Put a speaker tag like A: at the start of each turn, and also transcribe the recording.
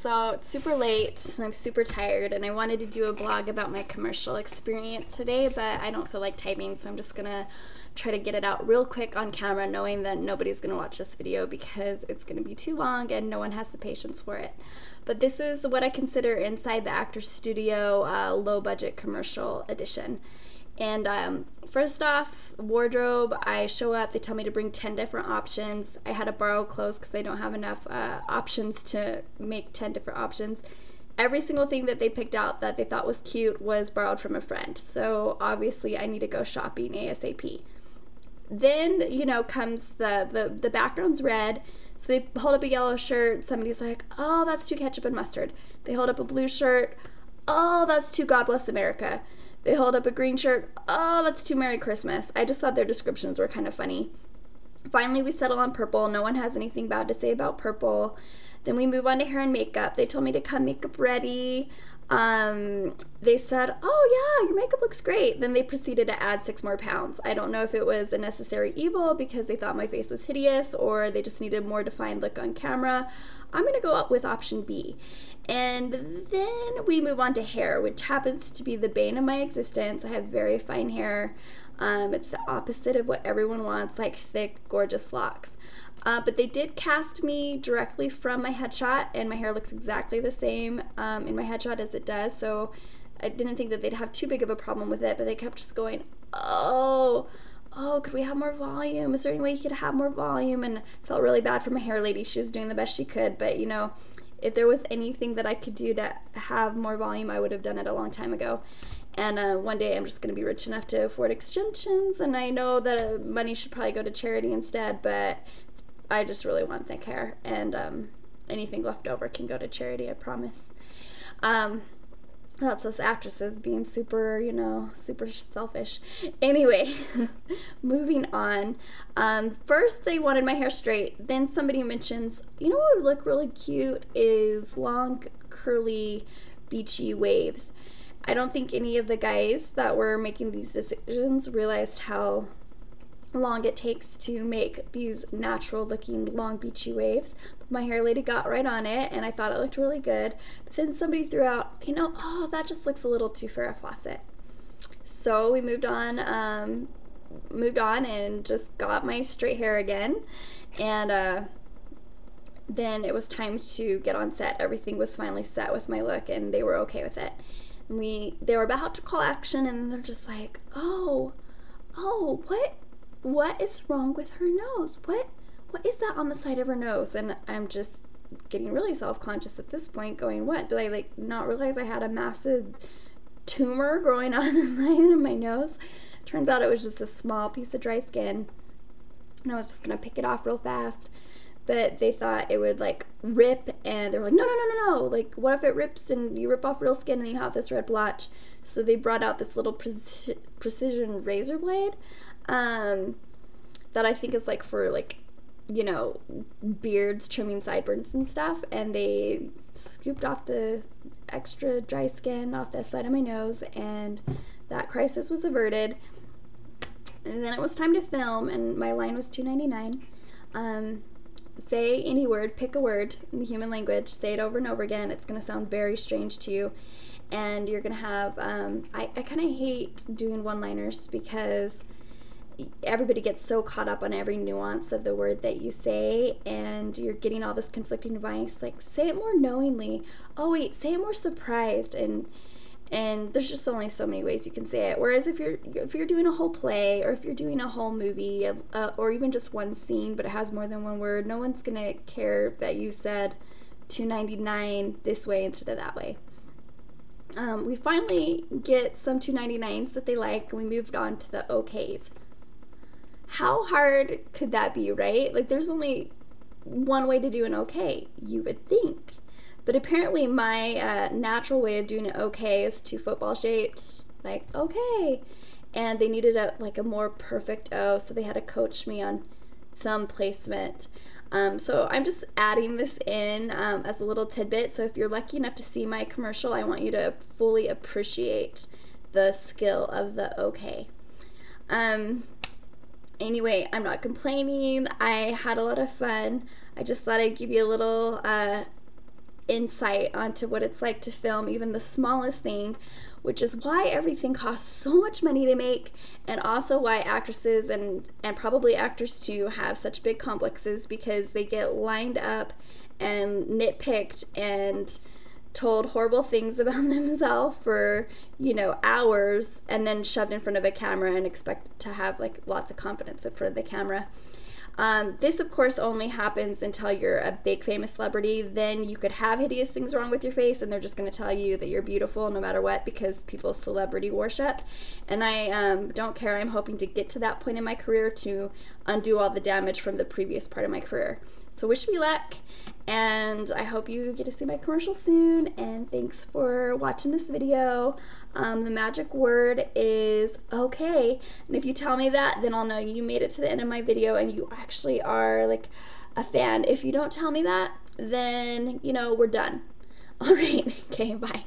A: So it's super late and I'm super tired and I wanted to do a blog about my commercial experience today, but I don't feel like typing, so I'm just gonna try to get it out real quick on camera, knowing that nobody's gonna watch this video because it's gonna be too long and no one has the patience for it. But this is what I consider inside the Actors Studio low budget commercial edition. And first off, wardrobe, I show up, they tell me to bring 10 different options. I had to borrow clothes because I don't have enough options to make 10 different options. Every single thing that they picked out that they thought was cute was borrowed from a friend. So obviously I need to go shopping ASAP. Then, comes the background's red. So they hold up a yellow shirt. Somebody's like, oh, that's too ketchup and mustard. They hold up a blue shirt. Oh, that's too God Bless America. They hold up a green shirt. Oh, that's too Merry Christmas. I just thought their descriptions were kind of funny. Finally, we settle on purple. No one has anything bad to say about purple. Then we move on to hair and makeup. They told me to come makeup ready. They said, oh yeah, your makeup looks great. Then they proceeded to add 6 more pounds. I don't know if it was a necessary evil because they thought my face was hideous or they just needed a more defined look on camera. I'm going to go up with option B. And then we move on to hair, which happens to be the bane of my existence. I have very fine hair. It's the opposite of what everyone wants, like thick, gorgeous locks. But they did cast me directly from my headshot, and my hair looks exactly the same in my headshot as it does, so I didn't think that they'd have too big of a problem with it, but they kept just going, oh, could we have more volume? Is there any way you could have more volume? And I felt really bad for my hair lady. She was doing the best she could, but if there was anything that I could do to have more volume, I would have done it a long time ago. And one day I'm just going to be rich enough to afford extensions, and I know that money should probably go to charity instead, but I just really want thick hair, and anything left over can go to charity, I promise. That's us actresses being super, super selfish. Anyway, moving on. First, they wanted my hair straight. Then somebody mentions, what would look really cute is long, curly, beachy waves. I don't think any of the guys that were making these decisions realized how long it takes to make these natural looking long beachy waves. But my hair lady got right on it and I thought it looked really good. But then somebody threw out, that just looks a little too Farrah Fawcett. So we moved on and just got my straight hair again. And then it was time to get on set. Everything was finally set with my look and they were okay with it. They were about to call action and they're just like, what is wrong with her nose? What is that on the side of her nose? And I'm just getting really self-conscious at this point, going, what? Did I not realize I had a massive tumor growing on the side of my nose? Turns out it was just a small piece of dry skin. And I was just gonna pick it off real fast. But they thought it would rip, and they were like, no. What if it rips and you rip off real skin and you have this red blotch? So they brought out this little precision razor blade that I think is for beards, trimming sideburns and stuff, and they scooped off the extra dry skin off the side of my nose, and that crisis was averted. And then it was time to film, and my line was $2.99. Say any word, pick a word in the human language, say it over and over again. It's going to sound very strange to you, and you're going to have I kind of hate doing one-liners because everybody gets so caught up on every nuance of the word that you say, and you're getting all this conflicting advice, say it more knowingly, say it more surprised, and there's just only so many ways you can say it. Whereas if you're doing a whole play, or if you're doing a whole movie, or even just one scene but it has more than one word, no one's gonna care that you said $2.99 this way instead of that way. We finally get some $2.99s that they like, and we moved on to the okays. How hard could that be, right? There's only one way to do an okay, you would think. But apparently my natural way of doing it okay is 2 football shapes, okay. And they needed a more perfect O, so they had to coach me on thumb placement. So I'm just adding this in as a little tidbit. So if you're lucky enough to see my commercial, I want you to fully appreciate the skill of the okay. Anyway, I'm not complaining. I had a lot of fun. I just thought I'd give you a little insight onto what it's like to film even the smallest thing, which is why everything costs so much money to make, and also why actresses and probably actors too have such big complexes, because they get lined up and nitpicked and told horrible things about themselves for, you know, hours, and then shoved in front of a camera and expect to have like lots of confidence in front of the camera. This of course only happens until you're a big famous celebrity. Then you could have hideous things wrong with your face and they're just going to tell you that you're beautiful no matter what, because people celebrity worship. And I don't care. I'm hoping to get to that point in my career to undo all the damage from the previous part of my career. So wish me luck, and I hope you get to see my commercial soon, and thanks for watching this video. The magic word is okay, and if you tell me that, then I'll know you made it to the end of my video and you actually are like a fan. If you don't tell me that, then, you know, we're done. All right, okay, bye.